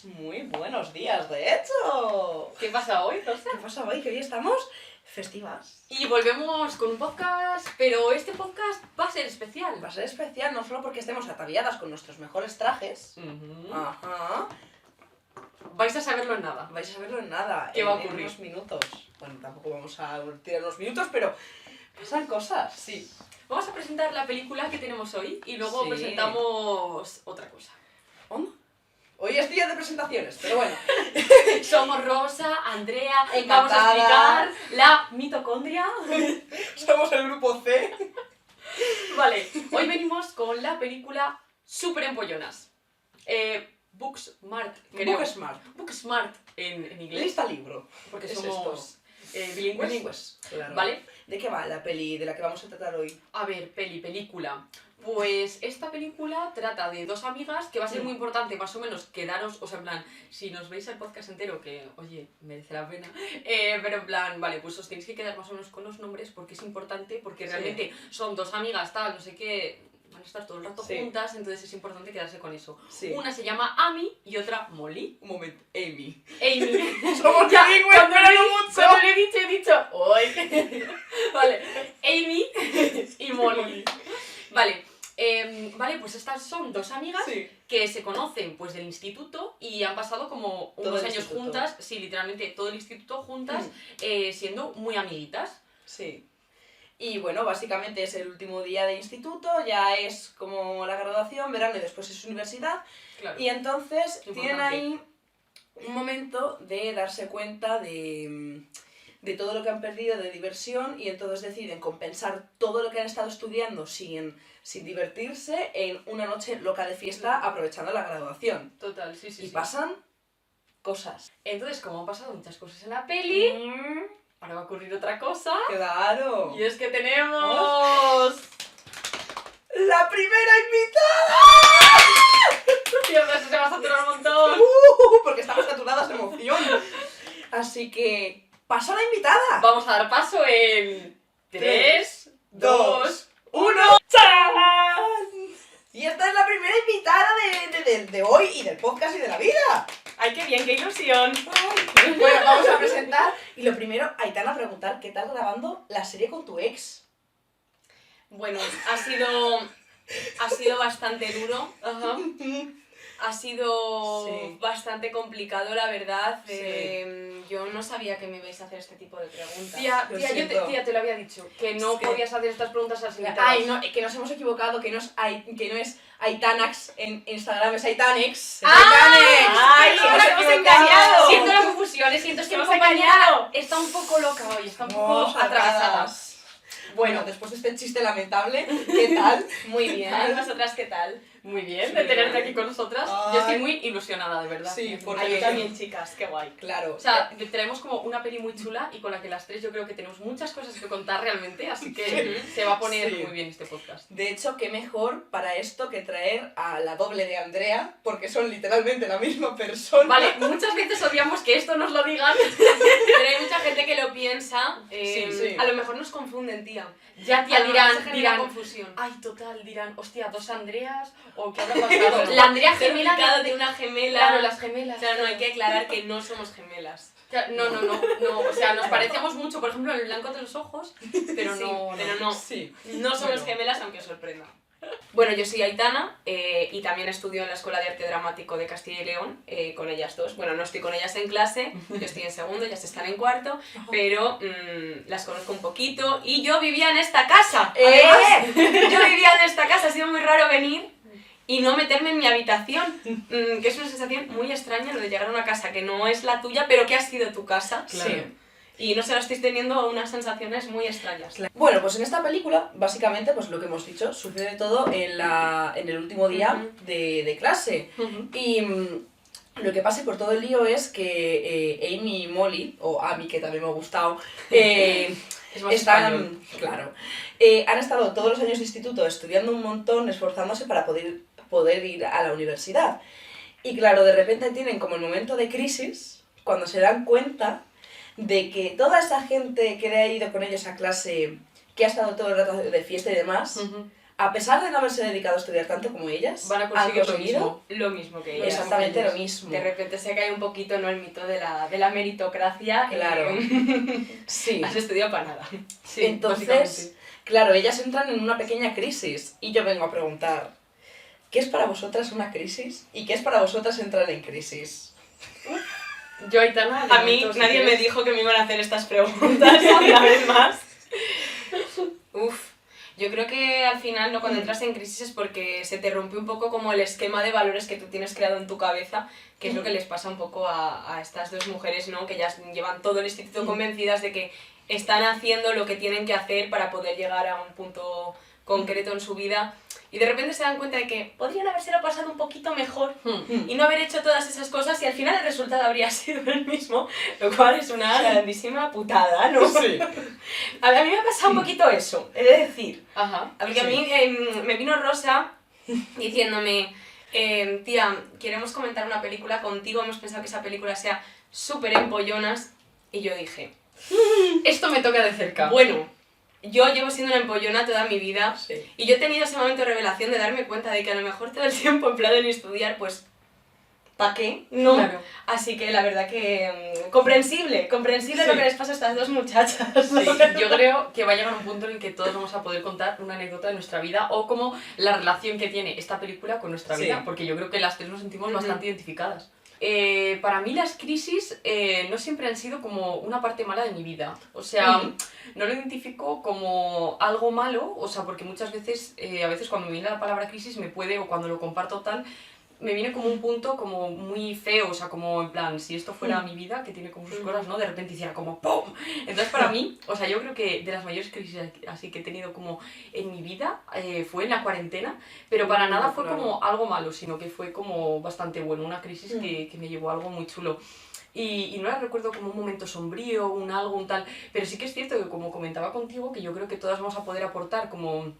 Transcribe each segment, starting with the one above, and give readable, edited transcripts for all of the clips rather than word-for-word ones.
Muy buenos días, de hecho. ¿Qué pasa hoy, Rosa? ¿Qué pasa hoy? Que hoy estamos festivas. Y volvemos con un podcast, pero este podcast va a ser especial. Va a ser especial no solo porque estemos ataviadas con nuestros mejores trajes. Ajá. Vais a saberlo en nada. Vais a saberlo en nada. ¿Qué va a ocurrir? En unos minutos. Bueno, tampoco vamos a tirar unos minutos, pero pasan cosas. Sí. Vamos a presentar la película que tenemos hoy y luego Sí. presentamos otra cosa. ¿Onda? Hoy es día de presentaciones, pero bueno. Somos Rosa, Andrea, Encantada. vamos a explicar la mitocondria. Somos el grupo C. Vale, hoy venimos con la película Súper Empollonas. Booksmart, creo. Booksmart. Booksmart en inglés, Lista libro. porque es somos bilingües. Bilingües. Claro. ¿Vale? ¿De qué va la peli de la que vamos a tratar hoy? A ver, película. Pues esta película trata de dos amigas que va a ser muy importante, más o menos, quedaros, o sea, en plan, si nos veis el podcast entero, que, oye, merece la pena, pero en plan, vale, pues os tenéis que quedar más o menos con los nombres porque es importante, porque Sí. realmente son dos amigas, tal, no sé qué, van a estar todo el rato Sí. juntas, entonces es importante quedarse con eso. Sí. Una se llama Amy y otra Molly. Un momento, Amy. Amy. Somos Ya, bilingües, cuando pero le- no mucho. Cuando le he dicho, ¡oy! Vale, Amy y Molly. Vale, vale, pues estas son dos amigas Sí. que se conocen pues del instituto y han pasado como Todo unos el años instituto. juntas, sí, literalmente todo el instituto juntas, siendo muy amiguitas. Sí. Y bueno, básicamente es el último día de instituto, ya es como la graduación, verano y después es universidad. Claro. Y entonces Importante. tienen ahí un momento de darse cuenta de todo lo que han perdido de diversión y entonces deciden compensar todo lo que han estado estudiando sin divertirse en una noche loca de fiesta aprovechando la graduación. Total, sí, sí, Y sí. pasan cosas. Entonces, como han pasado muchas cosas en la peli, ahora va a ocurrir otra cosa. ¡Claro! Y es que tenemos... ¡La primera invitada! Tío, eso se va a saturar un montón. Porque estamos saturadas de emoción. Así que, ¡paso a la invitada! Vamos a dar paso en 3, 2, 1. ¡Tarán! Y esta es la primera invitada de hoy y del podcast y de la vida. ¡Ay, qué bien, qué ilusión! Bueno, vamos a presentar. Y lo primero, Aitana, a preguntar qué tal grabando la serie con tu ex. Bueno, ha sido bastante duro, Ajá. ha sido Sí. bastante complicado, la verdad. Sí. Yo no sabía que me ibais a hacer este tipo de preguntas. Tía, Lo yo siento. te lo había dicho, que no Es que- podías hacer estas preguntas a las invitadas. Ay, no, que nos hemos equivocado, que no es Aitanax en Instagram, es Aitanex. ¡Es ¡Ay! ¡Ay! ¡Nos hemos hemos equivocado! engañado! Siento la confusión, siento que mi hemos compañera engañado. está un poco loca hoy, está un poco Vamos, atravesada. atacadas. Bueno, después de este chiste lamentable, ¿qué tal? Muy bien, ¿vosotras qué tal? Muy bien, Sí. de tenerte aquí con nosotras. Ay. Yo estoy muy ilusionada, de verdad. Sí, porque- Ay, yo también, chicas, qué guay. Claro. O sea, traemos como una peli muy chula y con la que las tres yo creo que tenemos muchas cosas que contar realmente, así que se va a poner Sí. muy bien este podcast. De hecho, qué mejor para esto que traer a la doble de Andrea, porque son literalmente la misma persona. Vale, muchas veces odiamos que esto nos lo digan. Pero hay mucha gente que lo piensa. Sí. A lo mejor nos confunden, tía. Ya, tía, A lo mejor se dirán, genera confusión. ay, total, dirán, hostia, dos Andreas, o qué habrá pasado. La Andrea gemela Certificado de una gemela. Claro, las gemelas. O sea, no, hay que aclarar que no somos gemelas. No, o sea, nos parecemos mucho, por ejemplo, en el blanco de los ojos, pero Sí, no. pero no. Sí. No somos Bueno. gemelas, aunque os sorprenda. Bueno, yo soy Aitana y también estudio en la Escuela de Arte Dramático de Castilla y León con ellas dos. Bueno, no estoy con ellas en clase, yo estoy en segundo, ellas están en cuarto, pero las conozco un poquito y yo vivía en esta casa. Además, yo vivía en esta casa, ha sido muy raro venir y no meterme en mi habitación, que es una sensación muy extraña lo de llegar a una casa que no es la tuya, pero que ha sido tu casa. Claro. Sí. Y no sé, ahora estoy teniendo unas sensaciones muy extrañas. Bueno, pues en esta película, básicamente, pues lo que hemos dicho, sucede todo en el último día de clase. Y lo que pasa por todo el lío es que Amy y Molly, o Amy, que también me ha gustado, Es más español. claro, han estado todos los años de instituto estudiando un montón, esforzándose para poder ir a la universidad. Y claro, de repente tienen como el momento de crisis, cuando se dan cuenta de que toda esa gente que ha ido con ellos a clase, que ha estado todo el rato de fiesta y demás, a pesar de no haberse dedicado a estudiar tanto como ellas, Van a han conseguir lo conseguido mismo. Lo mismo que ellos. exactamente ellos. lo mismo. De repente se cae un poquito, ¿no?, el mito de la meritocracia. Claro. Sí. Has estudiado para nada. Sí, Entonces, básicamente. claro, ellas entran en una pequeña crisis y yo vengo a preguntar, ¿qué es para vosotras una crisis? ¿Y qué es para vosotras entrar en crisis? Yo, Aitana, de A mí momento, si nadie me quieres- dijo que me iban a hacer estas preguntas una vez más. Uf, yo creo que al final, ¿no?, cuando entras en crisis es porque se te rompe un poco como el esquema de valores que tú tienes creado en tu cabeza, que es lo que les pasa un poco a estas dos mujeres, ¿no?, que ya llevan todo el instituto convencidas de que están haciendo lo que tienen que hacer para poder llegar a un punto concreto en su vida, y de repente se dan cuenta de que podrían habérselo pasado un poquito mejor y no haber hecho todas esas cosas, y al final el resultado habría sido el mismo, lo cual es una grandísima putada, ¿no? Sí. A mí me ha pasado un poquito eso, he de decir. Ajá. Porque a Sí. mí me vino Rosa diciéndome, tía, queremos comentar una película contigo, hemos pensado que esa película sea súper empollonas, y yo dije, Esto me toca de cerca. bueno, yo llevo siendo una empollona toda mi vida, Sí. y yo he tenido ese momento de revelación de darme cuenta de que a lo mejor todo el tiempo empleado en estudiar, pues, ¿para qué? ¿No? Claro. Así que la verdad que comprensible Sí. lo que les pasa a estas dos muchachas. Sí, yo creo que va a llegar un punto en el que todos vamos a poder contar una anécdota de nuestra vida o como la relación que tiene esta película con nuestra Sí. vida, porque yo creo que las tres nos sentimos Ujú. bastante identificadas. Para mí las crisis no siempre han sido como una parte mala de mi vida, o sea, Ujú. no lo identifico como algo malo, o sea, porque muchas veces, a veces cuando me viene la palabra crisis me puede, o cuando lo comparto tal, me viene como un punto como muy feo, o sea, como en plan, si esto fuera mi vida, que tiene como sus cosas, ¿no? De repente hiciera como ¡pum! Entonces para mí, o sea, yo creo que de las mayores crisis así que he tenido como en mi vida fue en la cuarentena, pero para nada fue Claro. como algo malo, sino que fue como bastante bueno, una crisis que me llevó a algo muy chulo. Y no la recuerdo como un momento sombrío, un algo, un tal, pero sí que es cierto que como comentaba contigo, que yo creo que todas vamos a poder aportar como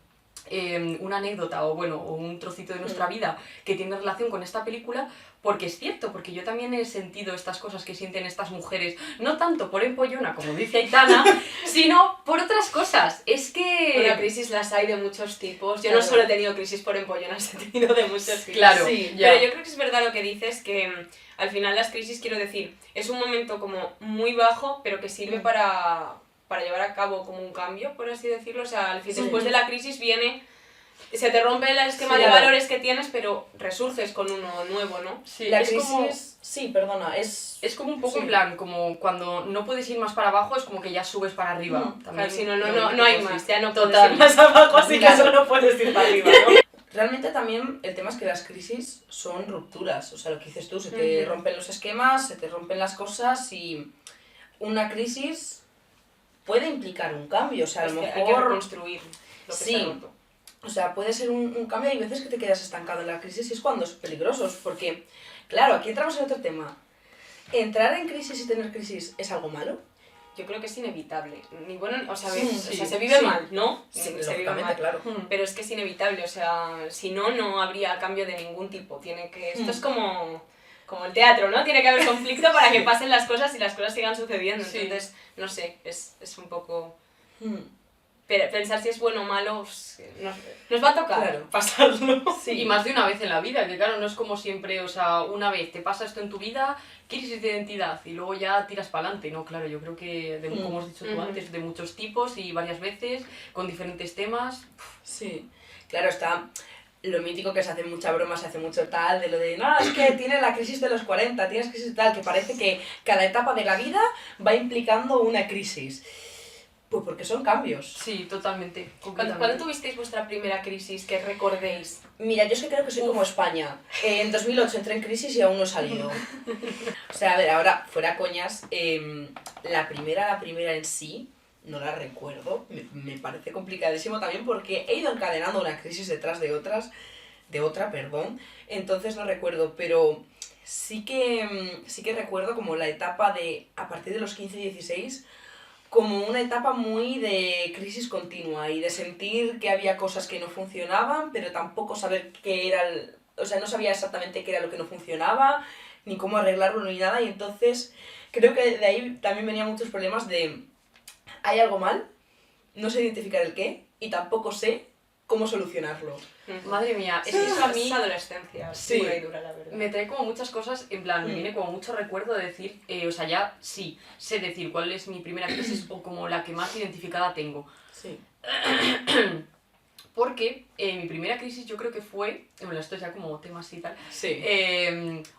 una anécdota o bueno, o un trocito de nuestra vida que tiene relación con esta película, porque es cierto, porque yo también he sentido estas cosas que sienten estas mujeres, no tanto por empollona, como dice Aitana, sino por otras cosas. Es que... Bueno, crisis las hay de muchos tipos. Yo Claro. no solo he tenido crisis por empollonas, he tenido de muchos tipos. Claro, Sí, ya. Pero yo creo que es verdad lo que dices, que al final las crisis, quiero decir, es un momento como muy bajo, pero que sirve para llevar a cabo como un cambio, por así decirlo. O sea, después de la crisis viene, se te rompe el esquema Sí, de claro. valores que tienes, pero resurges con uno nuevo, ¿no? Sí, La es crisis, como... sí, perdona, es Es como un poco Sí. en plan, como cuando no puedes ir más para abajo, es como que ya subes para arriba. Ujú. También Claro, si no, lo no, veo no, un no hay poco más, así. ya no Total. puedes ir más abajo, así Claro. que solo puedes ir para arriba, ¿no? realmente también el tema es que las crisis son rupturas, o sea, lo que dices tú, se te Ujú. rompen los esquemas, se te rompen las cosas y una crisis puede implicar un cambio, o sea, a Es lo que hay que mejor, reconstruir lo que Sí. se ha roto. o sea, puede ser un cambio, hay veces que te quedas estancado en la crisis y es cuando es peligroso, porque, claro, aquí entramos en otro tema. ¿Entrar en crisis y tener crisis es algo malo? Yo creo que es inevitable. Ni bueno, o sea, Sí, o sea, sí, se vive sí. mal, ¿no? Sí, se vive lógicamente, mal. claro. Pero es que es inevitable, o sea, si no, no habría cambio de ningún tipo. Tiene que... Esto es como el teatro, ¿no? Tiene que haber conflicto para que pasen las cosas y las cosas sigan sucediendo. Sí. Entonces, no sé, es un poco... Hmm. Pero pensar si es bueno o malo, pues, nos va a tocar Claro. pasarlo. Sí. Y más de una vez en la vida, que claro, no es como siempre, o sea, una vez te pasa esto en tu vida, crisis de identidad y luego ya tiras para adelante, ¿no? Claro, yo creo que, como has dicho tú Ujú. antes, de muchos tipos y varias veces, con diferentes temas. Sí, claro, está lo mítico que se hace mucha broma, se hace mucho tal, de lo de, no, es que tienes la crisis de los 40, tienes crisis tal, que parece que cada etapa de la vida va implicando una crisis. Pues porque son cambios. Sí, totalmente. ¿Cuándo tuvisteis vuestra primera crisis que recordéis? Mira, yo es que creo que soy como España. En 2008 entré en crisis y aún no he salido. O sea, a ver, ahora, fuera coñas, la primera en sí, no la recuerdo. Me parece complicadísimo también porque he ido encadenando una crisis detrás de otra, perdón. Entonces no recuerdo, pero sí que recuerdo como la etapa de, a partir de los 15-16, como una etapa muy de crisis continua y de sentir que había cosas que no funcionaban, pero tampoco saber qué era, o sea, no sabía exactamente qué era lo que no funcionaba, ni cómo arreglarlo, ni nada, y entonces creo que de ahí también venían muchos problemas de, hay algo mal, no sé identificar el qué, y tampoco sé cómo solucionarlo. Madre mía, es que eso a mí Es adolescencia, Sí. pura y dura, la verdad. me trae como muchas cosas, en plan, me viene como mucho recuerdo de decir, o sea, ya sí, sé decir cuál es mi primera crisis o como la que más identificada tengo. Sí. Porque mi primera crisis yo creo que fue, bueno, esto es ya como temas y tal, Sí.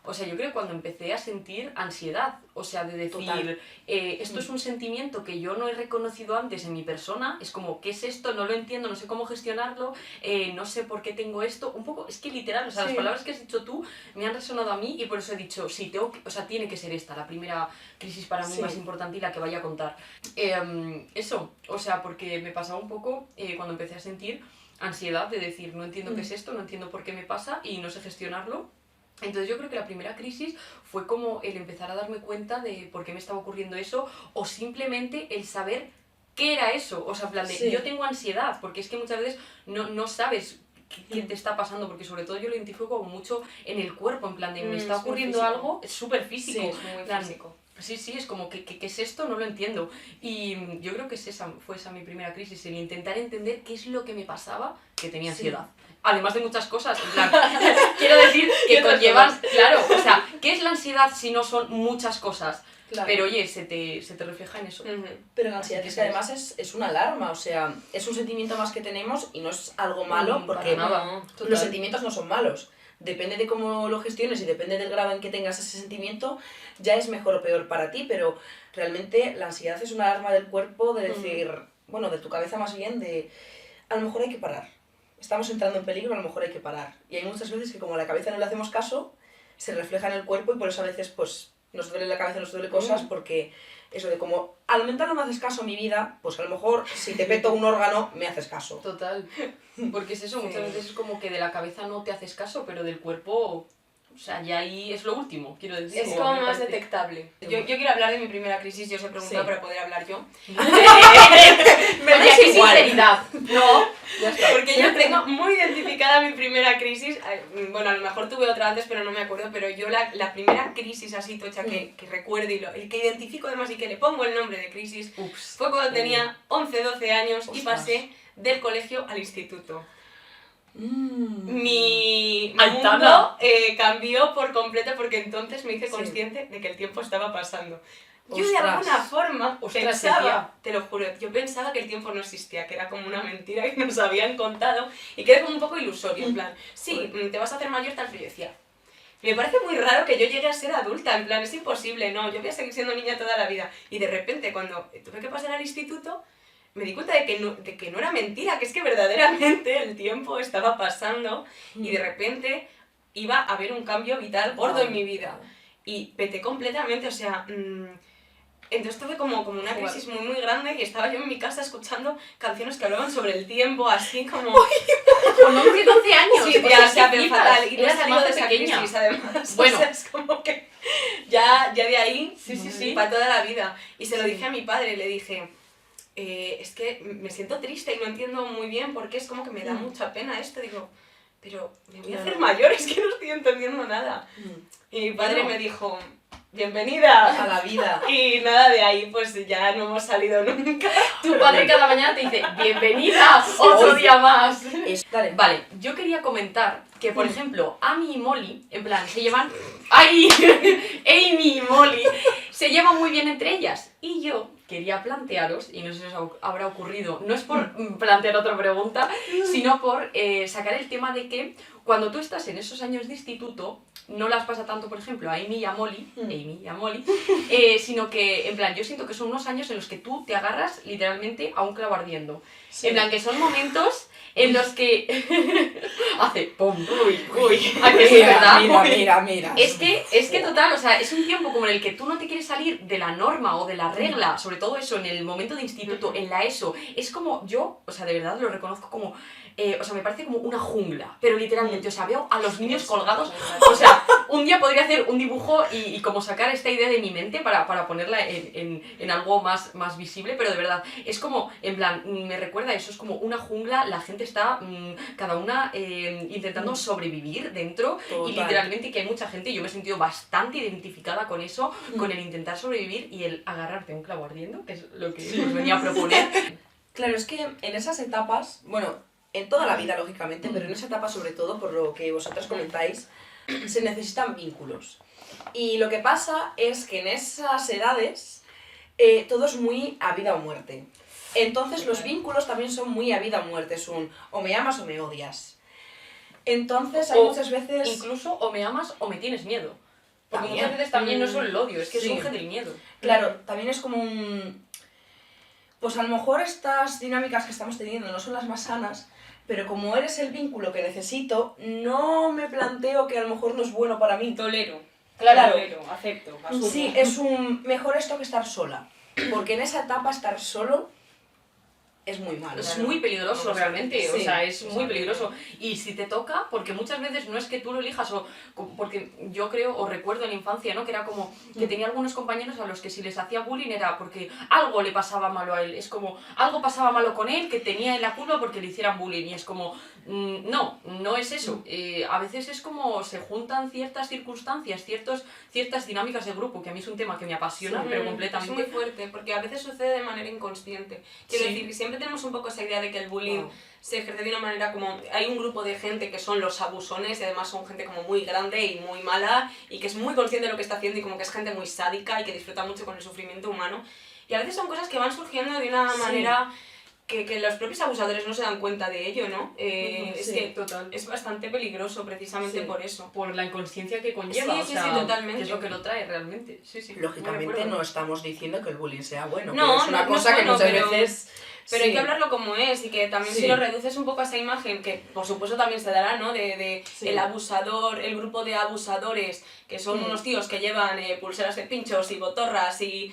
o sea, yo creo que cuando empecé a sentir ansiedad, o sea, de decir, Total. Esto es un sentimiento que yo no he reconocido antes en mi persona, es como, ¿qué es esto? No lo entiendo, no sé cómo gestionarlo, no sé por qué tengo esto, un poco, es que literal, o sea, las Sí. palabras que has dicho tú me han resonado a mí y por eso he dicho, sí, tengo que, o sea, tiene que ser esta, la primera crisis para mí Sí. más importante y la que vaya a contar. Eso, o sea, porque me pasaba un poco cuando empecé a sentir ansiedad de decir, no entiendo qué es esto, no entiendo por qué me pasa y no sé gestionarlo. Entonces yo creo que la primera crisis fue como el empezar a darme cuenta de por qué me estaba ocurriendo eso o simplemente el saber qué era eso. O sea, en plan de, Sí. yo tengo ansiedad, porque es que muchas veces no sabes qué te está pasando, porque sobre todo yo lo identifico como mucho en el cuerpo, en plan de, me está es muy ocurriendo físico. algo, es súper físico. Sí, es muy plan, físico. Sí, sí, es como, ¿qué es esto? No lo entiendo. Y yo creo que fue esa mi primera crisis, el intentar entender qué es lo que me pasaba, que tenía Sí. ansiedad. Además de muchas cosas, en plan, quiero decir Y que otras conllevan, cosas. claro, o sea, ¿qué es la ansiedad si no son muchas cosas? Claro. Pero oye, se te refleja en eso. Ujú. Pero la ansiedad Así que es que además es una alarma, o sea, es un sentimiento más que tenemos y no es algo malo porque Para nada. no, Total. los sentimientos no son malos. Depende de cómo lo gestiones y depende del grado en que tengas ese sentimiento, ya es mejor o peor para ti, pero realmente la ansiedad es una alarma del cuerpo de decir, bueno, de tu cabeza más bien, de a lo mejor hay que parar. Estamos entrando en peligro, a lo mejor hay que parar. Y hay muchas veces que como a la cabeza no le hacemos caso, se refleja en el cuerpo y por eso a veces pues nos duele la cabeza, nos duele cosas, porque eso de como al mental no me haces caso a mi vida, pues a lo mejor si te peto un órgano me haces caso. Total. Porque es eso, Sí. muchas veces es como que de la cabeza no te haces caso, pero del cuerpo, o sea, ya ahí es lo último, quiero decir. Es me como más parece. detectable. Yo quiero hablar de mi primera crisis, yo os he preguntado Sí. para poder hablar yo. Me Oye, dais qué sinceridad. No, ya está. Porque yo tengo muy identificada mi primera crisis. Bueno, a lo mejor tuve otra antes, pero no me acuerdo. Pero yo la primera crisis así tocha que recuerdo y el que identifico además y que le pongo el nombre de crisis Ups. fue cuando tenía 11, 12 años y Ostras. pasé del colegio al instituto. Mm. Mi Aitana. mundo cambió por completo porque entonces me hice Sí. consciente de que el tiempo estaba pasando. Yo de Ostras. alguna forma Ostras, pensaba, tía. te lo juro, yo pensaba que el tiempo no existía, que era como una mentira que nos habían contado y que era como un poco ilusorio, en plan, sí, te vas a hacer mayor tal, pero yo decía, me parece muy raro que yo llegue a ser adulta, en plan, es imposible, no, yo voy a seguir siendo niña toda la vida. Y de repente, cuando tuve que pasar al instituto, me di cuenta de que no era mentira, que es que verdaderamente el tiempo estaba pasando y de repente iba a haber un cambio vital gordo en mi vida. Y peté completamente, o sea, entonces tuve como una crisis muy muy grande y estaba yo en mi casa escuchando canciones que hablaban sobre el tiempo, así como... Con 11, 12 años. Sí, o ya, sea, o sea, ¿qué pero flipas? fatal, y no he Eras salido más de esa pequeña. crisis además, Bueno. o sea, es como que ya de ahí, Sí. para toda la vida. Y se lo Sí. dije a mi padre, le dije, es que me siento triste y no entiendo muy bien por qué, es como que me da mucha pena esto, digo, pero me voy a hacer Claro. mayor, es que no estoy entendiendo nada. Y mi padre Bueno. me dijo, bienvenida. A la vida. Y nada, de ahí pues ya no hemos salido nunca. Tu padre cada mañana te dice, bienvenida, otro día más. Dale. Vale, yo quería comentar que, por ejemplo, Amy y Molly, en plan, se llevan... ¡Ay! Amy y Molly se llevan muy bien entre ellas. Y yo quería plantearos, y no sé si os habrá ocurrido, no es por plantear otra pregunta, sino por sacar el tema de que cuando tú estás en esos años de instituto, no las pasa tanto, por ejemplo, a Amy y a Molly, sino que, en plan, yo siento que son unos años en los que tú te agarras literalmente a un clavo ardiendo. Sí. En plan, que son momentos en los que hace pum, uy, a que sí, ¿verdad? Mira. Es que total, o sea, es un tiempo como en el que tú no te quieres salir de la norma o de la regla, sobre todo eso, en el momento de instituto, en la ESO, es como yo, o sea, de verdad lo reconozco como, o sea, me parece como una jungla, pero literalmente, o sea, veo a los niños colgados, o sea, un día podría hacer un dibujo y como sacar esta idea de mi mente para ponerla en algo más visible, pero de verdad, es como, en plan, me recuerda eso, es como una jungla, la gente está, cada una intentando sobrevivir dentro, Total. y literalmente que hay mucha gente, y yo me he sentido bastante identificada con eso, con el intentar sobrevivir y el agarrarte a un clavo ardiendo, que es lo que os venía a proponer. Claro, es que en esas etapas, bueno, en toda la vida, lógicamente, pero en esa etapa sobre todo, por lo que vosotras comentáis, se necesitan vínculos. Y lo que pasa es que en esas edades todo es muy a vida o muerte. Entonces los vínculos también son muy a vida o muerte, es un o me amas o me odias. Entonces hay muchas veces... Incluso o me amas o me tienes miedo. Porque También. muchas veces también no es solo el odio, es que Sí. surge del miedo. Claro, también es como un... Pues a lo mejor estas dinámicas que estamos teniendo no son las más sanas, pero como eres el vínculo que necesito, no me planteo que a lo mejor no es bueno para mí. Tolero. Claro. Tolero, acepto, asumo. Sí, es un... Mejor esto que estar sola. Porque en esa etapa estar solo es muy malo. Es muy peligroso realmente, o Sí, sea, es muy peligroso. Y si te toca, porque muchas veces no es que tú lo elijas, o porque yo creo, o recuerdo en la infancia, ¿no? Que era como que tenía algunos compañeros a los que si les hacía bullying era porque algo le pasaba malo a él. Es como, algo pasaba malo con él, que tenía él la culpa porque le hicieran bullying. Y es como, no es eso. A veces es como se juntan ciertas circunstancias, ciertas dinámicas de grupo, que a mí es un tema que me apasiona, Sí, pero completamente. Es muy fuerte, porque a veces sucede de manera inconsciente. Quiero Sí. decir, siempre tenemos un poco esa idea de que el bullying Wow. se ejerce de una manera como... Hay un grupo de gente que son los abusones y además son gente como muy grande y muy mala y que es muy consciente de lo que está haciendo y como que es gente muy sádica y que disfruta mucho con el sufrimiento humano. Y a veces son cosas que van surgiendo de una Sí. manera que los propios abusadores no se dan cuenta de ello, ¿no? Es Sí, que total. es bastante peligroso precisamente Sí. por eso. Por la inconsciencia que conlleva, Sí, o sí, sea, sí, totalmente. que es lo que lo trae realmente. Sí, sí. Lógicamente muy de acuerdo. no estamos diciendo que el bullying sea bueno, No, pero es una no es cosa que bueno, muchas pero- veces... Pero sí. hay que hablarlo como es y que también Sí. si lo reduces un poco a esa imagen, que por supuesto también se dará, ¿no? De Sí. el abusador, el grupo de abusadores, que son unos tíos que llevan pulseras de pinchos y botorras y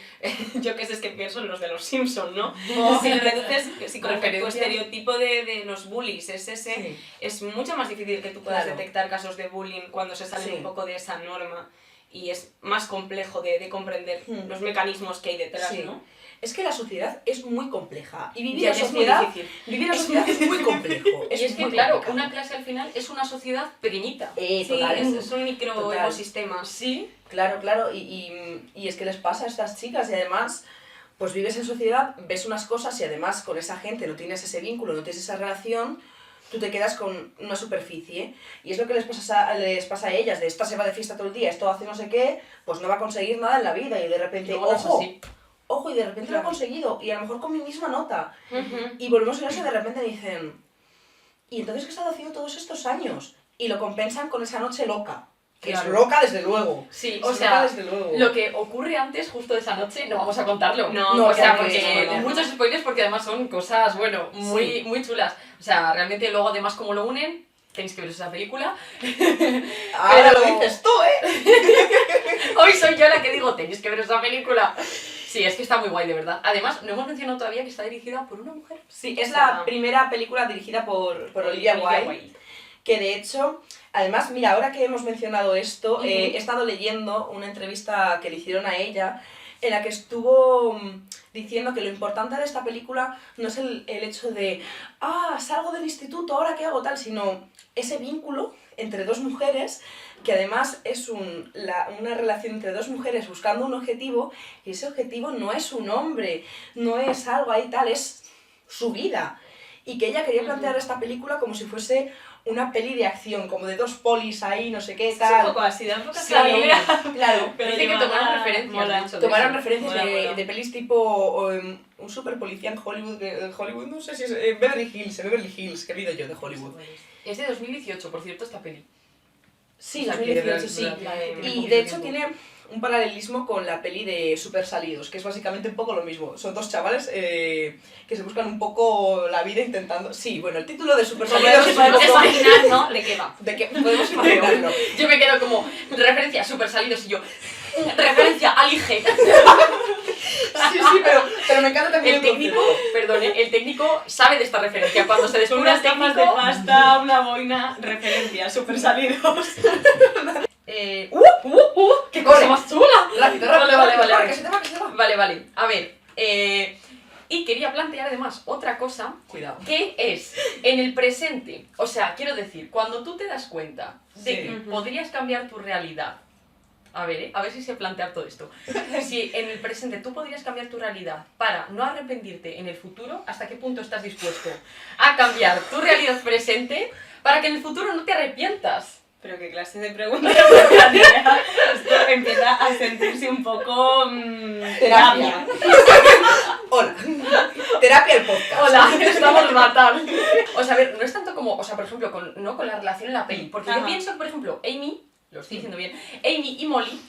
yo qué sé, es que pienso en los de los Simpsons, ¿no? Si le reduces, si como que tu Referencias. estereotipo de los bullies es ese, Sí. es mucho más difícil que tú puedas Claro. detectar casos de bullying cuando se salen Sí. un poco de esa norma y es más complejo de comprender los mecanismos que hay detrás, Sí. ¿no? Es que la sociedad es muy compleja y vivir Ya, la ya es muy sociedad, difícil. vivir la sociedad es muy complejo. Y es que, muy claro, complicado. una clase al final es una sociedad pequeñita. Sí, Total, es un total. microecosistema. Sí, Claro, y es que les pasa a estas chicas y además, pues vives en sociedad, ves unas cosas y además con esa gente no tienes ese vínculo, no tienes esa relación, tú te quedas con una superficie y es lo que les pasa a ellas, de esta se va de fiesta todo el día, esto hace no sé qué, pues no va a conseguir nada en la vida y de repente, luego no es ojo, así. ojo, y de repente lo Claro. ha conseguido y a lo mejor con mi misma nota. Ujú. Y volvemos a eso y de repente dicen, ¿y entonces qué he estado haciendo todos estos años? Y lo compensan con esa noche loca, que Claro. es loca desde luego. Sí, Es o loca sea, desde luego. lo que ocurre antes, justo de esa noche, no vamos a contarlo. No, o sea, porque porque no. muchos spoilers porque además son cosas, bueno, muy, muy chulas. O sea, realmente luego además como lo unen, tenéis que ver esa película. Ahora pero- lo dices tú, ¿eh? Hoy soy yo la que digo, tenéis que ver esa película. Sí, es que está muy guay, de verdad. Además, no hemos mencionado todavía que está dirigida por una mujer. Sí, es la primera película dirigida por Olivia Wilde, que de hecho, además, mira, ahora que hemos mencionado esto, he estado leyendo una entrevista que le hicieron a ella, en la que estuvo diciendo que lo importante de esta película no es el hecho de, salgo del instituto, ¿ahora qué hago? Tal, sino ese vínculo entre dos mujeres, que además es una relación entre dos mujeres buscando un objetivo, y ese objetivo no es un hombre, no es algo ahí tal, es su vida. Y que ella quería plantear esta película como si fuese una peli de acción, como de dos polis ahí, no sé qué, Es tal. un poco así, da un poco Sí, esa vibra. claro. Pero Dice que llevada- tomaron referencias, mola. de hecho. Tomaron eso. referencias Mola, de, mola. de pelis tipo un super policía en Hollywood, Hollywood, no sé si es Beverly Hills, que he oído yo de Hollywood. Es de 2018, por cierto, esta peli. Sí, O sea, 2018, que sí. tiene Y poquito de hecho tiempo. tiene un paralelismo con la peli de Super Salidos, que es básicamente un poco lo mismo. Son dos chavales que se buscan un poco la vida intentando... Sí, bueno, el título de Super Salidos es un Podemos poco... imaginar, ¿no? De qué va. De que podemos imaginarlo. Yo me quedo como, referencia, super salidos y yo, referencia al IG. Sí, pero me encanta también El técnico, perdone, el técnico sabe de esta referencia. Cuando se descubre Unas el tapas de técnico... pasta, una boina, referencia, súper salidos. ¡Qué cosa más chula! Rápido, Vale. que se te va, que se te va. Vale. A ver, y quería plantear además otra cosa, Cuidado. que es, en el presente, o sea, quiero decir, cuando tú te das cuenta de Sí. que podrías cambiar tu realidad A ver si se plantea todo esto. Si en el presente tú podrías cambiar tu realidad para no arrepentirte en el futuro, ¿hasta qué punto estás dispuesto a cambiar tu realidad presente para que en el futuro no te arrepientas? Pero qué clase de pregunta. Esto empieza a sentirse un poco... Terapia. Hola. Terapia el podcast. Hola, estamos fatal. O sea, a ver, no es tanto como, o sea, por ejemplo, no con la relación en la peli, porque yo pienso que, por ejemplo, Amy, lo estoy diciendo bien, Amy y Molly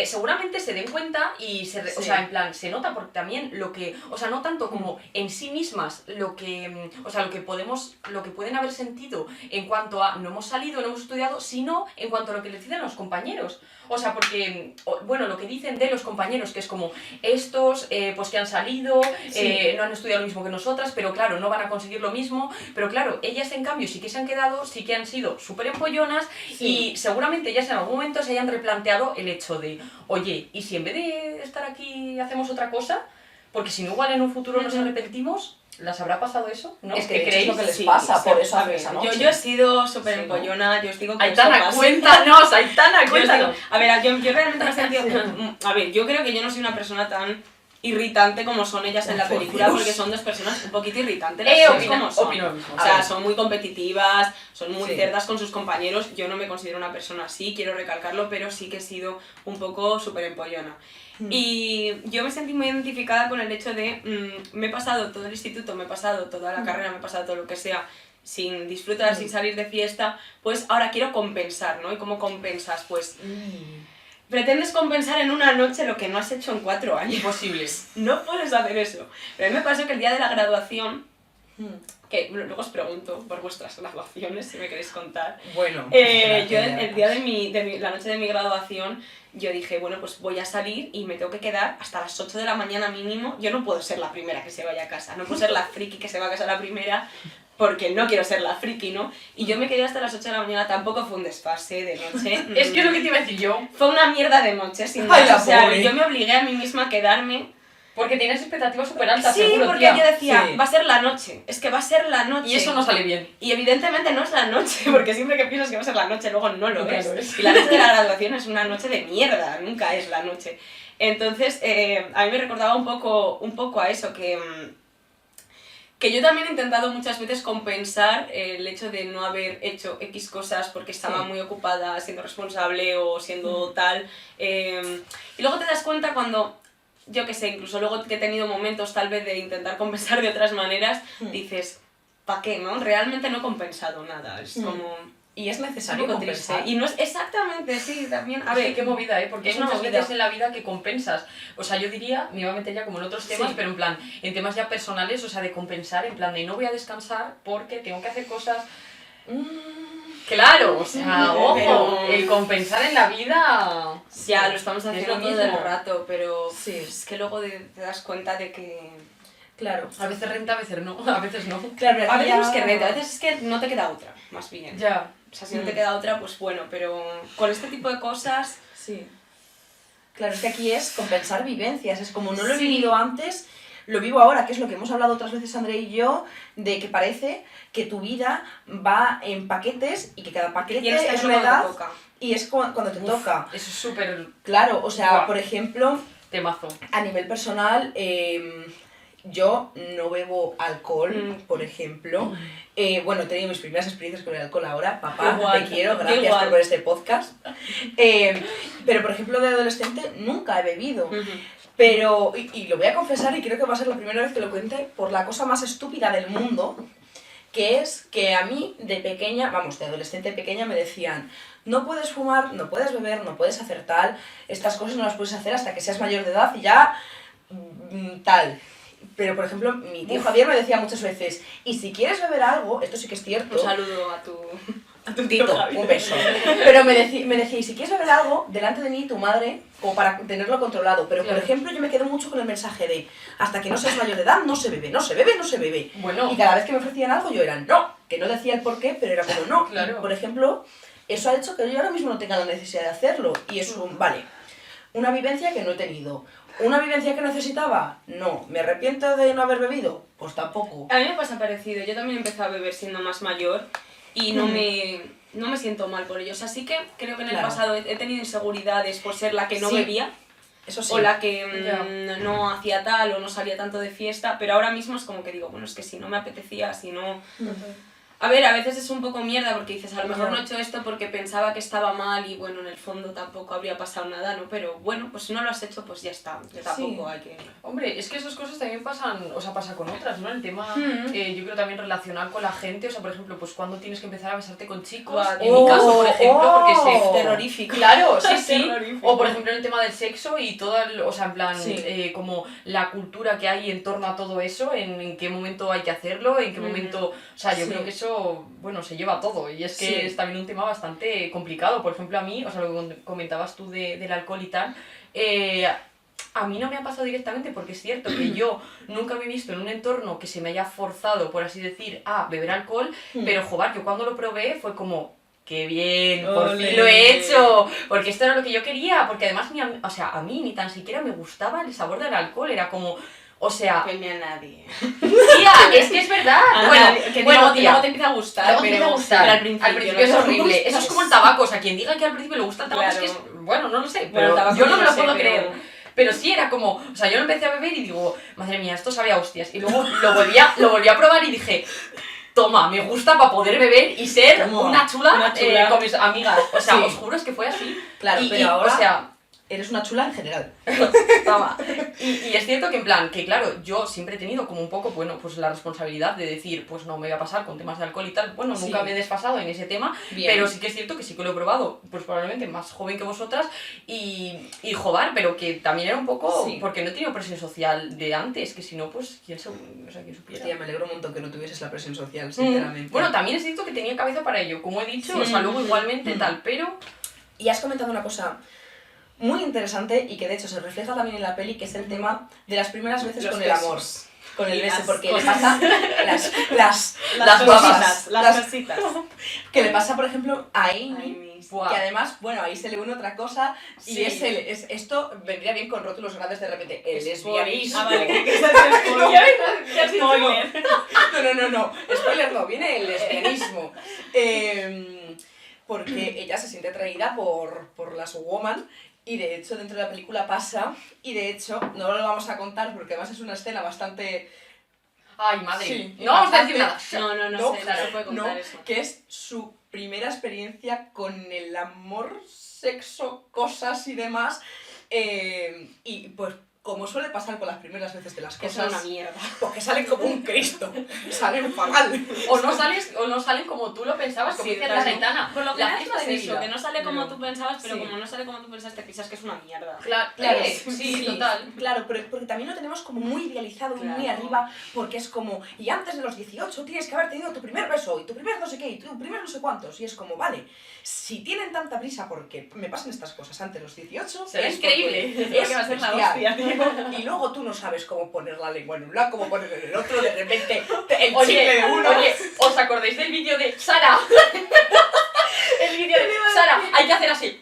seguramente se den cuenta y o sea, en plan, se nota porque también lo que, o sea, no tanto como en sí mismas lo que, o sea, lo que pueden haber sentido en cuanto a no hemos salido, no hemos estudiado, sino en cuanto a lo que les dicen los compañeros. O sea, porque, bueno, lo que dicen de los compañeros, que es como estos, pues que han salido, no han estudiado lo mismo que nosotras, pero claro, no van a conseguir lo mismo, pero claro, ellas en cambio sí que se han quedado, sí que han sido súper empollonas y seguramente ellas en algún momento se hayan replanteado el hecho de, oye, ¿y si en vez de estar aquí hacemos otra cosa? Porque si no, igual en un futuro nos arrepentimos. ¿Las habrá pasado eso? ¿No? Es que ¿Qué creéis? es lo que les pasa, por eso hacen esa Yo noche. he sido súper empollona, yo os digo que Aitana, eso pasa. cuéntanos, Aitana, Yo os digo, cuéntanos. a ver, yo realmente me he sentido... A ver, yo creo que yo no soy una persona tan irritante como son ellas en la Por película, Dios. porque son dos personas un poquito irritantes, las dos como son. opino lo mismo. O sea, son muy competitivas, son muy Sí. cerdas con sus compañeros. Yo no me considero una persona así, quiero recalcarlo, pero sí que he sido un poco súper empollona. Y yo me sentí muy identificada con el hecho de, me he pasado todo el instituto, me he pasado toda la carrera, me he pasado todo lo que sea, sin disfrutar, sin salir de fiesta, pues ahora quiero compensar, ¿no? ¿Y cómo compensas? Pues pretendes compensar en una noche lo que no has hecho en 4 años. Imposible. No puedes hacer eso. Pero a mí me pasó que el día de la graduación, que luego os pregunto por vuestras graduaciones, si me queréis contar. Bueno. Yo el día de la noche de mi graduación, yo dije, bueno, pues voy a salir y me tengo que quedar hasta las 8 de la mañana mínimo. Yo no puedo ser la primera que se vaya a casa, no puedo ser la friki que se va a casa la primera, porque no quiero ser la friki, ¿no? Y yo me quedé hasta las 8 de la mañana, tampoco fue un desfase de noche. Es que es lo que te iba a decir yo. Fue una mierda de noche, sin Ay, más. la O sea, pobre. yo me obligué a mí misma a quedarme. Porque tienes expectativas súper altas, Sí, seguro, porque tía. yo decía, Sí. va a ser la noche, es que va a ser la noche. Y eso no sale bien. Y evidentemente no es la noche, porque siempre que piensas que va a ser la noche, luego no lo Nunca es. lo es. Y la noche de la graduación es una noche de mierda, nunca es la noche. Entonces, a mí me recordaba un poco a eso, que yo también he intentado muchas veces compensar el hecho de no haber hecho X cosas porque estaba muy ocupada siendo responsable o siendo tal. Y luego te das cuenta cuando, yo qué sé, incluso luego que he tenido momentos tal vez de intentar compensar de otras maneras, dices, ¿para qué, no? Realmente no he compensado nada, es como... Y es un necesario poco triste. compensar. Y no es exactamente, sí, también. A ver, qué movida, ¿eh? Porque es hay una muchas movida. veces en la vida que compensas. O sea, yo diría, me iba a meter ya como en otros temas, Sí. pero en plan, en temas ya personales, o sea, de compensar, en plan de no voy a descansar porque tengo que hacer cosas... Claro, o sea, ojo, Pero- el compensar en la vida... Ya, lo estamos Es haciendo lo todo el mismo. rato, pero Sí. es que luego te das cuenta de que... Claro. A veces renta, a veces no, a veces no. Claro, A veces ya- no es que renta, a veces es que no te queda otra, más bien. Ya. O sea, si no te queda otra, pues bueno, pero con este tipo de cosas... Sí. Claro, es que aquí es compensar vivencias, es como no lo he Sí. vivido antes, lo vivo ahora, que es lo que hemos hablado otras veces André y yo, de que parece que tu vida va en paquetes y que cada paquete Tienes que es hacer una cuando te edad toca. y es cuando te toca. Eso es súper Claro, o sea, Buah. por ejemplo, temazo. a nivel personal, yo no bebo alcohol, por ejemplo. Bueno, he tenido mis primeras experiencias con el alcohol ahora. Papá, Igual, te quiero, yo gracias igual. por ver este podcast. Pero, por ejemplo, de adolescente nunca he bebido. Pero, y lo voy a confesar, y creo que va a ser la primera vez que lo cuente, por la cosa más estúpida del mundo, que es que a mí de pequeña, vamos, de adolescente pequeña me decían, no puedes fumar, no puedes beber, no puedes hacer tal, estas cosas no las puedes hacer hasta que seas mayor de edad y ya tal. Pero, por ejemplo, mi tío Javier me decía muchas veces, y si quieres beber algo, esto sí que es cierto, Un saludo a tu Tito, tío Javi. un beso. Pero me decía, y si quieres beber algo, delante de mí, tu madre, como para tenerlo controlado. Pero, por Claro. ejemplo, yo me quedo mucho con el mensaje de, hasta que no seas mayor de edad, no se bebe, no se bebe, no se bebe. Bueno, Y cada vez que me ofrecían algo, yo era no, que no decía el por qué, pero era como no. Claro. Y, por ejemplo, eso ha hecho que yo ahora mismo no tenga la necesidad de hacerlo. Y es un, vale, una vivencia que no he tenido. ¿Una vivencia que necesitaba? No. ¿Me arrepiento de no haber bebido? Pues tampoco. A mí me pasa parecido, yo también empecé a beber siendo más mayor y no me... no me siento mal por ello. O sea, sí que creo que en el Claro. pasado he tenido inseguridades por ser la que no Sí. bebía, Eso sí. o la que Ya. no hacía tal o no salía tanto de fiesta, pero ahora mismo es como que digo, bueno, es que si no me apetecía, si no... A ver, a veces es un poco mierda porque dices, a lo mejor Ya. no he hecho esto porque pensaba que estaba mal y bueno, en el fondo tampoco habría pasado nada, ¿no? Pero bueno, pues si no lo has hecho, pues ya está, que tampoco hay que... Hombre, es que esas cosas también pasan, o sea, pasa con otras, ¿no? El tema, Mm. yo creo también relacionar con la gente, o sea, por ejemplo, pues cuando tienes que empezar a besarte con chicos, Buah, en mi caso, por ejemplo, porque sé... Terrorífico. Claro, sí, sí. Terrorífico. O por ejemplo en el tema del sexo y toda, o sea, en plan, Sí. como la cultura que hay en torno a todo eso, en qué momento hay que hacerlo, en qué momento, o sea, yo Sí. creo que eso, bueno, se lleva todo y es que Sí. es también un tema bastante complicado. Por ejemplo, a mí, o sea, lo que comentabas tú del alcohol y tal, a mí no me ha pasado directamente porque es cierto que yo nunca me he visto en un entorno que se me haya forzado, por así decir, a beber alcohol, pero joder, yo cuando lo probé fue como... ¡Qué bien! ¡Por Ole. fin lo he hecho! Porque esto era lo que yo quería, porque además o sea, a mí ni tan siquiera me gustaba el sabor del alcohol, era como... O sea, Que ni a nadie. tía, es que es verdad. Bueno, que bueno, luego, que tía, luego te empieza a gustar, luego te empieza a gustar. pero Al principio es horrible. Eso es como el tabaco, o sea, quien diga que al principio le gusta el tabaco es que es... Bueno, no lo sé, Bueno, el pero tabaco yo no yo me no lo sé, puedo pero- creer. Pero sí era como, o sea, yo lo empecé a beber y digo, madre mía, esto sabe a hostias. Y luego lo volví a probar y dije, toma, me gusta para poder beber y ser Toma, una chula, una chula. con mis amigas. O sea, Sí. os juro es que fue así. Claro, y, pero ahora o sea, eres una chula en general. toma. Y es cierto que en plan, que claro, yo siempre he tenido como un poco, bueno, pues la responsabilidad de decir, pues no me voy a pasar con temas de alcohol y tal. Bueno, Sí. nunca me he desfasado en ese tema, Bien. pero sí que es cierto que sí que lo he probado, pues probablemente más joven que vosotras y joder, pero que también era un poco, Sí. porque no he tenido presión social de antes, que si no, pues quién supiera. Tía, me alegro un montón que no tuvieses la presión social, sinceramente. Bueno, también es cierto que tenía cabeza para ello, como he dicho, Sí. o sea, luego igualmente Mm. tal, pero... Y has comentado una cosa muy interesante y que de hecho se refleja también en la peli, que es el tema de las primeras veces Los con el amor. besos. Con el Y beso, las porque le cosas. pasa las Las guapas, cositas, las cositas. que le pasa, por ejemplo, a Amy, Ay, Buah. que además, bueno, ahí se le une otra cosa y Sí. esto vendría bien con rótulos grandes de repente, el lesbianismo. Ah, vale, que estás en spoiler. Spoiler. No, spoiler no, viene el lesbianismo. Porque ella se siente atraída por las woman y de hecho dentro de la película pasa y de hecho no lo vamos a contar porque además es una escena bastante... Ay, madre, Sí, no vamos a decir nada. No, No, sé, no se puede contar no, eso. que es su primera experiencia con el amor, sexo, cosas y demás. Y pues como suele pasar con las primeras veces de las Que cosas, son una mierda. porque salen como un Cristo, salen fatal. O no salen como tú lo pensabas, como Sí, dice la claro. Aitana. Por lo La general fiesta es de eso, vida. que no sale como Pero- tú pensabas, pero Sí. como no sale como tú pensaste, piensas que es una mierda. Claro, Sí, total. Claro, pero porque también lo tenemos como muy idealizado, muy Claro. arriba, porque es como, y antes de los 18 tienes que haber tenido tu primer beso, y tu primer no sé qué, y tu primer no sé cuántos, y es como, vale, si tienen tanta prisa porque me pasan estas cosas antes de los 18, Será es increíble. porque Es que va a ser la bestial. hostia, tío. Y luego tú no sabes cómo poner la lengua en un lado, cómo poner en el otro, de repente el chicle Oye, de uno. oye, ¿os acordáis del vídeo de Sara? El vídeo de Sara, hay que hacer así.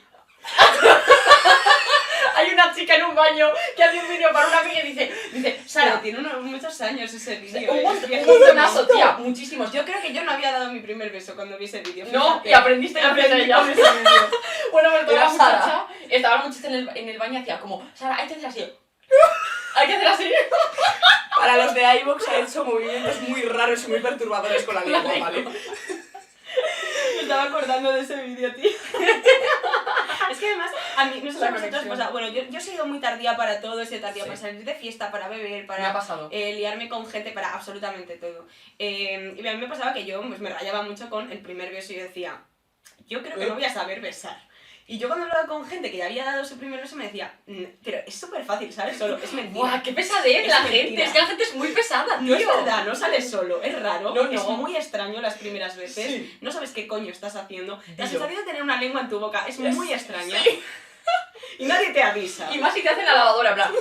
Hay una chica en un baño que hace un vídeo para una amiga y dice Pero Sara, tiene muchos años ese vídeo. un es montonazo, tía, muchísimos. Yo creo que yo no había dado mi primer beso cuando vi ese vídeo. No, fíjate. y aprendiste gracias a Aprendí ella. con ese vídeo. Bueno, pues toda Era la muchacha, estaba la muchacha en el baño y hacía como, Sara, hay que hacer así. Hay que hacer así. Para los de iVoox ha hecho movimientos muy raros y muy perturbadores con la lengua, ¿vale? Me estaba acordando de ese vídeo, tío. Es que además, a mí, no sé si La a vosotros, conexión. o sea, bueno, yo he sido muy tardía para todo, he sido tardía Sí. para salir de fiesta, para beber, Me ha para pasado. liarme con gente, para absolutamente todo. Y a mí me pasaba que yo pues, me rayaba mucho con el primer beso y yo decía, yo creo que no voy a saber besar. Y yo cuando hablaba con gente que ya había dado su primer beso me decía, pero es súper fácil, ¿sabes? Solo, es mentira. ¡Buah, qué pesadez Es la mentira. gente! Es que la gente es muy pesada, tío. No es verdad, no sale solo, es raro, No, no. es muy extraño las primeras veces, Sí. no sabes qué coño estás haciendo, la Dillo. sensación de tener una lengua en tu boca es Yes. muy extraña y nadie te avisa. Y más si te hacen la lavadora, en plan.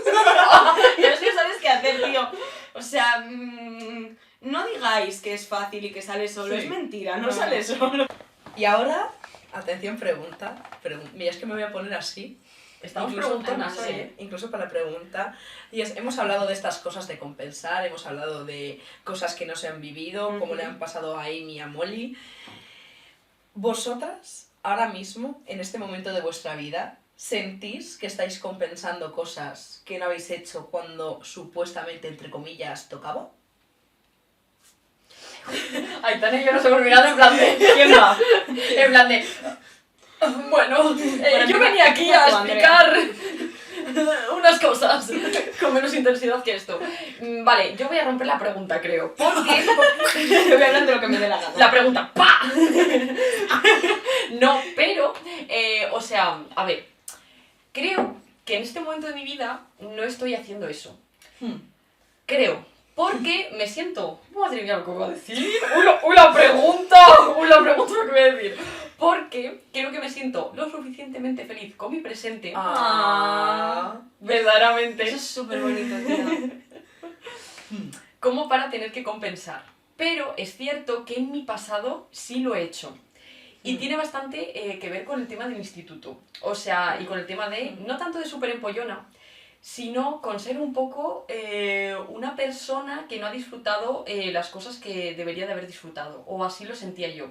Y es que no sabes qué hacer, tío. O sea, no digáis que es fácil y que sale solo, Sí. es mentira, no No. sale solo. Y ahora, atención, pregunta. Mira, es que me voy a poner así. Estamos Incluso, preguntonas, además, ¿eh? incluso para la pregunta. Y hemos hablado de estas cosas de compensar, hemos hablado de cosas que no se han vivido, como le han pasado a Amy y a Molly. ¿Vosotras, ahora mismo, en este momento de vuestra vida, sentís que estáis compensando cosas que no habéis hecho cuando supuestamente, entre comillas, tocaba? Aitana y yo nos hemos mirado en plan de... ¿Quién va? En plan de... Bueno, yo venía aquí a explicar unas cosas con menos intensidad que esto. Vale, yo voy a romper la pregunta, creo. Porque... Voy a hablar de lo que me dé la gana. La pregunta, ¡pa! No, pero... o sea, a ver. Creo que en este momento de mi vida no estoy haciendo eso. Creo. Porque me siento... Madre mía, lo que voy a decir. Una pregunta lo que voy a decir. Porque creo que me siento lo suficientemente feliz con mi presente. Verdaderamente. Eso es súper bonito, tía. Como para tener que compensar. Pero es cierto que en mi pasado sí lo he hecho. Y tiene bastante que ver con el tema del instituto. O sea, y con el tema de... No tanto de súper empollona, sino con ser un poco una persona que no ha disfrutado las cosas que debería de haber disfrutado, o así lo sentía yo.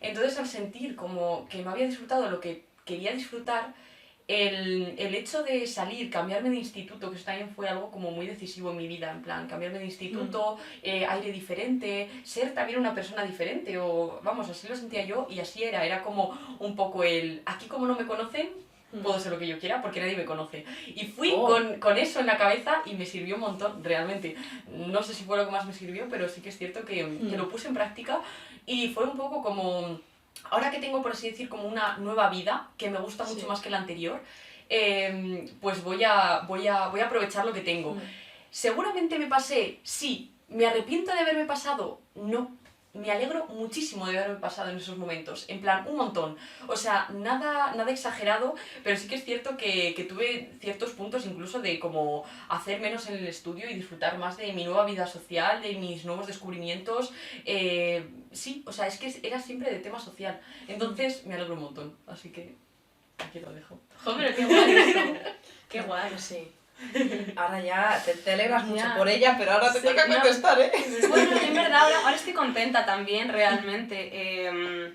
Entonces, al sentir como que no había disfrutado lo que quería disfrutar, el hecho de salir, cambiarme de instituto, que eso también fue algo como muy decisivo en mi vida, en plan, cambiarme de instituto, aire diferente, ser también una persona diferente, o vamos, así lo sentía yo, y así era como un poco aquí como no me conocen, puedo ser lo que yo quiera porque nadie me conoce. Y fui con eso en la cabeza y me sirvió un montón, realmente. No sé si fue lo que más me sirvió, pero sí que es cierto que lo puse en práctica y fue un poco como... Ahora que tengo, por así decir, como una nueva vida, que me gusta mucho más que la anterior, pues voy a aprovechar lo que tengo. Seguramente me pasé, sí. ¿Me arrepiento de haberme pasado? No. Me alegro muchísimo de haberme pasado en esos momentos, en plan, un montón. O sea, nada exagerado, pero sí que es cierto que tuve ciertos puntos incluso de como hacer menos en el estudio y disfrutar más de mi nueva vida social, de mis nuevos descubrimientos. Sí, o sea, es que era siempre de tema social. Entonces, me alegro un montón, así que aquí lo dejo. Joder, qué guay esto. Qué guay. Sí. Ahora ya te alegras mucho Ya. por ella, pero ahora te Sí, toca no. contestar, ¿eh? Bueno, en verdad ahora estoy contenta también, realmente.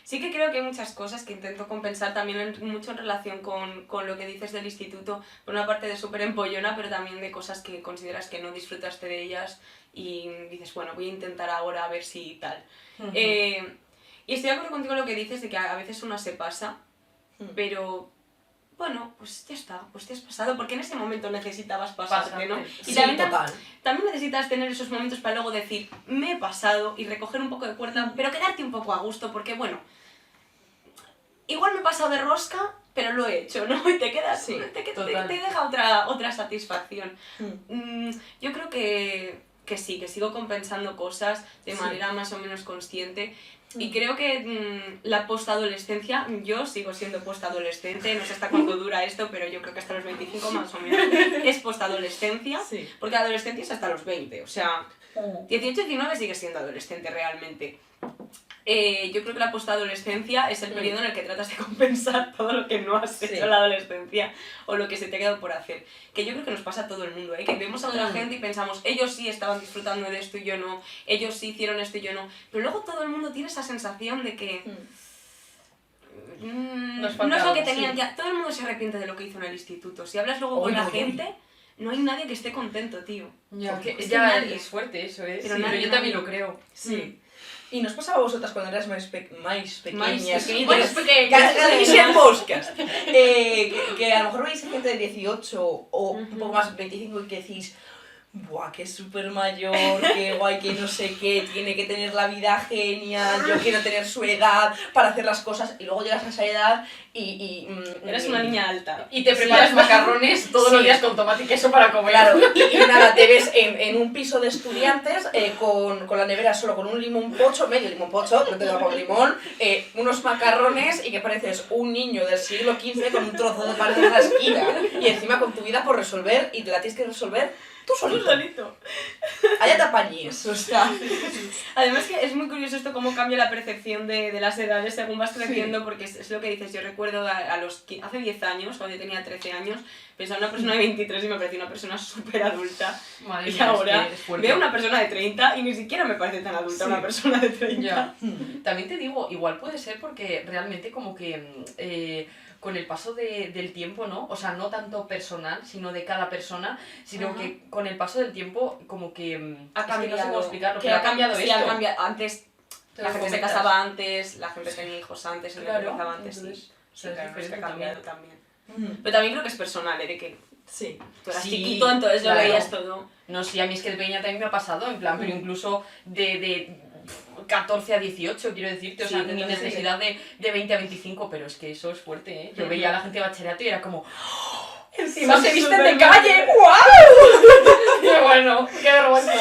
Sí que creo que hay muchas cosas que intento compensar también mucho en relación con lo que dices del instituto, por una parte de súper empollona, pero también de cosas que consideras que no disfrutaste de ellas y dices, bueno, voy a intentar ahora a ver si tal. Y estoy de acuerdo contigo en lo que dices de que a veces uno se pasa, pero... Bueno, pues ya está, pues te has pasado, porque en ese momento necesitabas pasarte, ¿no? Y Sí, también, total. también necesitas tener esos momentos para luego decir, me he pasado, y recoger un poco de cuerda, pero quedarte un poco a gusto, porque bueno, igual me he pasado de rosca, pero lo he hecho, ¿no? Y te quedas, Sí, te deja otra satisfacción. Yo creo que sí, que sigo compensando cosas de manera más o menos consciente. Y creo que la postadolescencia, yo sigo siendo postadolescente, no sé hasta cuándo dura esto, pero yo creo que hasta los 25 más o menos es postadolescencia, porque la adolescencia es hasta los 20, o sea, 18-19 sigue siendo adolescente realmente. Yo creo que la postadolescencia es el periodo en el que tratas de compensar todo lo que no has hecho en la adolescencia o lo que se te ha quedado por hacer. Que yo creo que nos pasa a todo el mundo, ¿eh? Que vemos a otra gente y pensamos, ellos sí estaban disfrutando de esto y yo no, ellos sí hicieron esto y yo no. Pero luego todo el mundo tiene esa sensación de que no es lo que tenían que... Todo el mundo se arrepiente de lo que hizo en el instituto. Si hablas luego con la gente, no hay nadie que esté contento, tío. Porque es ya nadie. es fuerte eso, ¿eh? Pero Sí, nadie, yo también lo creo. Sí. ¿Y nos pasaba a vosotras cuando eras más pequeñas? Más pequeñas. Que podcast. Que a lo mejor veis gente de 18 o un poco más 25 y que decís, buah, que es súper mayor, que guay, que no sé qué, tiene que tener la vida genial, yo quiero tener su edad para hacer las cosas, y luego llegas a esa edad y eres una niña alta. Y te preparas macarrones todos los días con tomate y queso para comer. Claro, y nada, te ves en un piso de estudiantes con la nevera solo con un limón pocho, medio limón pocho, no te da con limón, unos macarrones y que pareces un niño del siglo XV con un trozo de pan en la esquina y encima con tu vida por resolver y te la tienes que resolver Tú solito. solito. Allá te apañes, o sea... Además que es muy curioso esto cómo cambia la percepción de las edades según vas creciendo, porque es lo que dices, yo recuerdo hace 10 años, cuando yo tenía 13 años, pensaba en una persona de 23 y me parecía una persona súper adulta. Madre Y mía, ahora es que es fuerte. veo una persona de 30 y ni siquiera me parece tan adulta una persona de 30. Ya. También te digo, igual puede ser porque realmente como que con el paso del tiempo, ¿no? O sea, no tanto personal, sino de cada persona, sino Ajá. que con el paso del tiempo como que... Ha es que cambiado. no sé cómo explicarlo, Que pero ha cambiado sí, esto. ha cambiado. Antes Te la lo gente se comentas. casaba antes, la gente tenía hijos antes, el Claro, empezaba antes, entonces, sí. o Sí, sea, es claro, es que ha diferente cambiado también. Mm. Pero también creo que es personal, de que Sí. tú eras Sí, chiquito, entonces claro. lo veías todo. No, sí, a mí es que de pequeña también me ha pasado, en plan, pero incluso de 14 a 18, quiero decirte, o Sí, sea, de mi entonces necesidad de 20 a 25, pero es que eso es fuerte, ¿eh? Yo veía a la gente de bachillerato y era como, ¡oh! ¡Encima Son se visten de súper calle! malos. ¡Guau! ¡Qué bueno! ¡Qué vergüenza!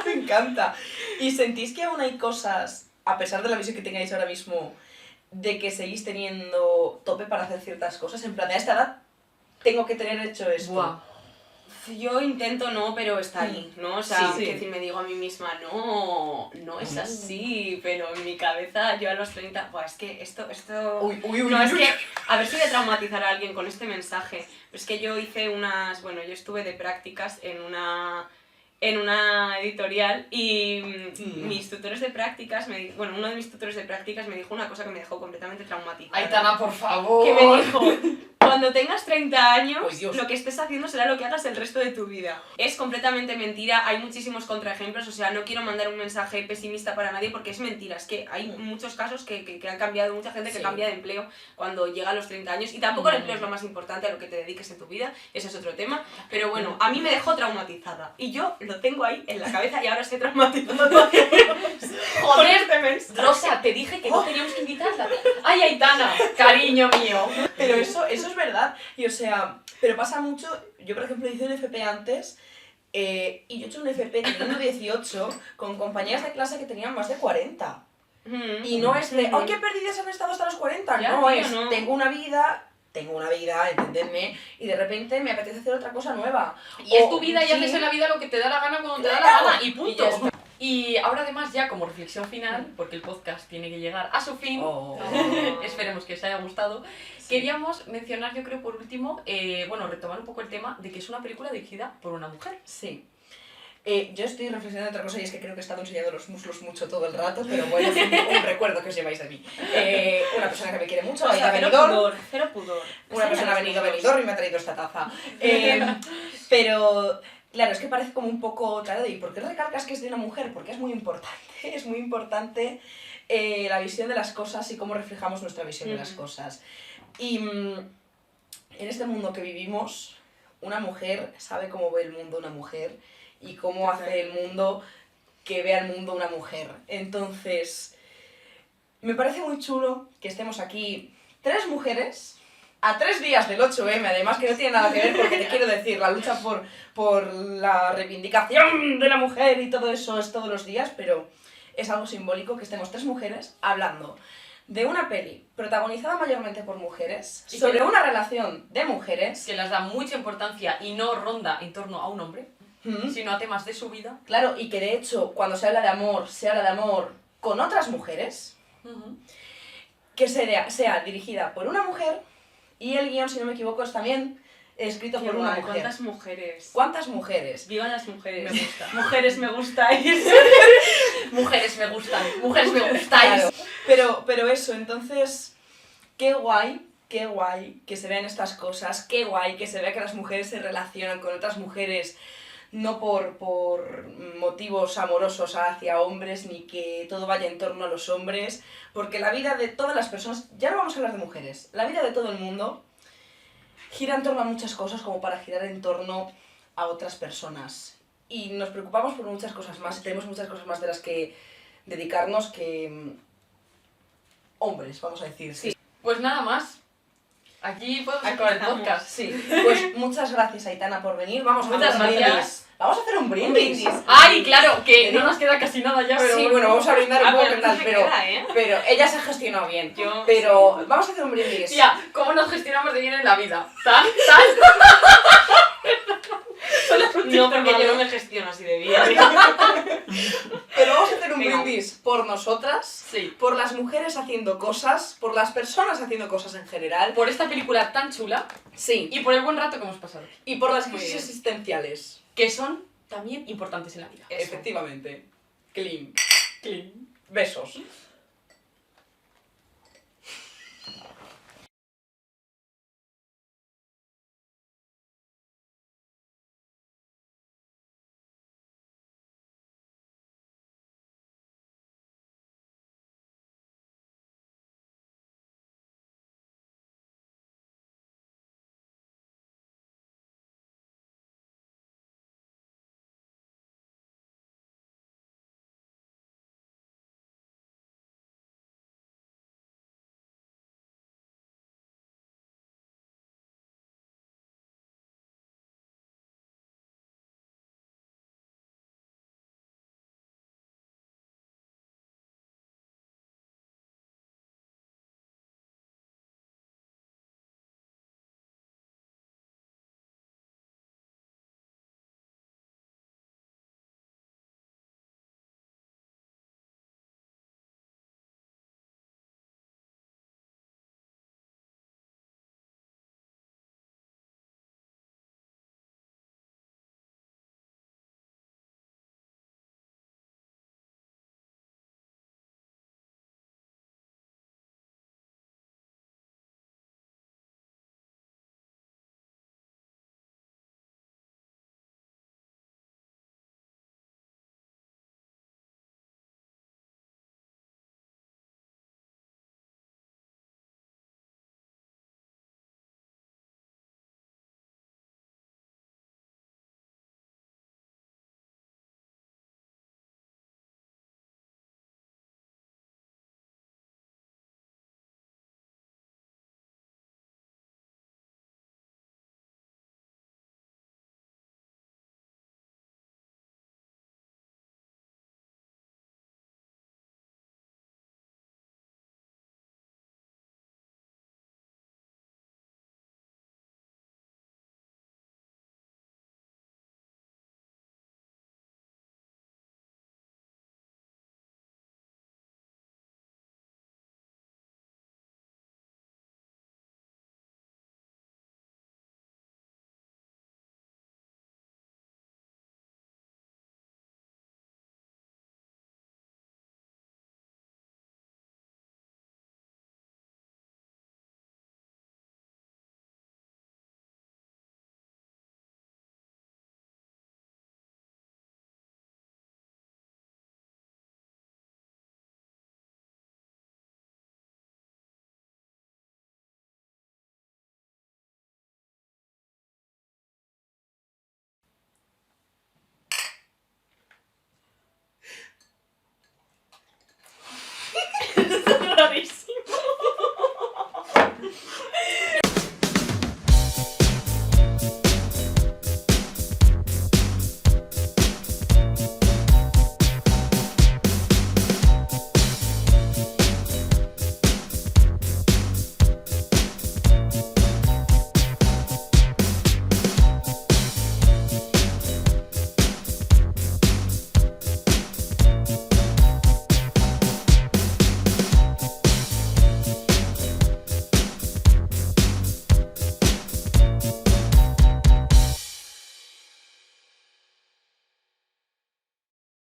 Me encanta. ¿Y sentís que aún hay cosas, a pesar de la visión que tengáis ahora mismo, de que seguís teniendo tope para hacer ciertas cosas? En plan, a esta edad tengo que tener hecho esto. Buah. Yo intento no, pero está ahí, ¿no? O sea, Sí, sí. que si me digo a mí misma, no es así, pero en mi cabeza yo a los 30, buah, es que esto... Uy, uy, uy, No, es uy. que, a ver si voy a traumatizar a alguien con este mensaje, pero es que yo hice yo estuve de prácticas en una editorial y mis tutores de prácticas, uno de mis tutores de prácticas me dijo una cosa que me dejó completamente traumatizada. Aitana, por favor. Que me dijo, cuando tengas 30 años, Ay, Dios. lo que estés haciendo será lo que hagas el resto de tu vida. Es completamente mentira, hay muchísimos contraejemplos, o sea, no quiero mandar un mensaje pesimista para nadie porque es mentira, es que hay muchos casos que han cambiado, mucha gente que Sí. cambia de empleo cuando llega a los 30 años y tampoco el empleo es lo más importante a lo que te dediques en tu vida, ese es otro tema, pero bueno, a mí me dejó traumatizada y yo lo tengo ahí en la cabeza y ahora estoy traumatizada. Joder, este mes. Rosa, te dije que no teníamos que invitarla. ¡Ay, Aitana! Cariño mío. Pero eso es verdad. Y o sea, pero pasa mucho. Yo, por ejemplo, hice un FP antes y yo he hecho un FP teniendo 18 con compañeras de clase que tenían más de 40. Y no es de, ¡ay, qué perdidas han estado hasta los 40! Ya, no, tío, es, no. tengo una vida, entendedme, y de repente me apetece hacer otra cosa nueva. Y es O- tu vida y sí. haces en la vida lo que te da la gana cuando te da la Claro. gana y Y ya punto. está. Y ahora además ya como reflexión final, porque el podcast tiene que llegar a su fin, Oh. esperemos que os haya gustado, queríamos mencionar yo creo por último, retomar un poco el tema de que es una película dirigida por una mujer. Sí. Yo estoy reflexionando en otra cosa y es que creo que he estado enseñando los muslos mucho todo el rato, pero bueno, es un recuerdo que os lleváis de mí. Una persona que me quiere mucho, O sea, Aida cero Benidorm. pudor, cero pudor. Una persona ha venido a Benidorm y me ha traído esta taza. Pero, claro, es que parece como un claro, ¿y por qué recalcas que es de una mujer? Porque es muy importante la visión de las cosas y cómo reflejamos nuestra visión de las cosas. Y en este mundo que vivimos, una mujer sabe cómo ve el mundo una mujer y cómo hace el mundo que vea el mundo una mujer. Entonces, me parece muy chulo que estemos aquí 3 mujeres a 3 días del 8M, además que no tiene nada que ver porque te quiero decir, la lucha por la reivindicación de la mujer y todo eso es todos los días, pero es algo simbólico que estemos 3 mujeres hablando de una peli protagonizada mayormente por mujeres, Y sobre que- una relación de mujeres. Que las da mucha importancia y no ronda en torno a un hombre, sino a temas de su vida. Claro, y que de hecho, cuando se habla de amor con otras mujeres, que sea dirigida por una mujer, y el guión, si no me equivoco, es también escrito por una mujer. ¿Cuántas mujeres? ¿Cuántas mujeres? Vivan las mujeres. Me gusta. Mujeres me gustáis. Mujeres me gustan, mujeres me gustáis. Claro, pero eso, entonces, qué guay que se vean estas cosas, qué guay que se vea que las mujeres se relacionan con otras mujeres no por motivos amorosos hacia hombres, ni que todo vaya en torno a los hombres, porque la vida de todas las personas, ya no vamos a hablar de mujeres, la vida de todo el mundo gira en torno a muchas cosas como para girar en torno a otras personas. Y nos preocupamos por muchas cosas más, tenemos muchas cosas más de las que dedicarnos que hombres, vamos a decir. Sí. Pues nada más. Aquí podemos Aquí acabar el estamos. podcast. Sí, pues muchas gracias Aitana por venir, vamos a Muchas hacer un gracias. brindis. Vamos a hacer un brindis. brindis. Ay, claro, que no nos queda casi nada ya, pero Sí, bueno, vamos a brindar un poco, pero ¿qué tal? me Pero, queda, ¿eh? pero ella se gestionó bien. Yo- Pero vamos a hacer un brindis. Tía, ¿cómo nos gestionamos de bien en la vida? ¿Tal? No, porque por nosotras, Sí. por las mujeres haciendo cosas, por las personas haciendo cosas en general. Por esta película tan chula Sí, y por el buen rato que hemos pasado. y por las Muy crisis bien. existenciales. Que son también importantes en la vida. Eso. Efectivamente. Clean. Clean. Besos.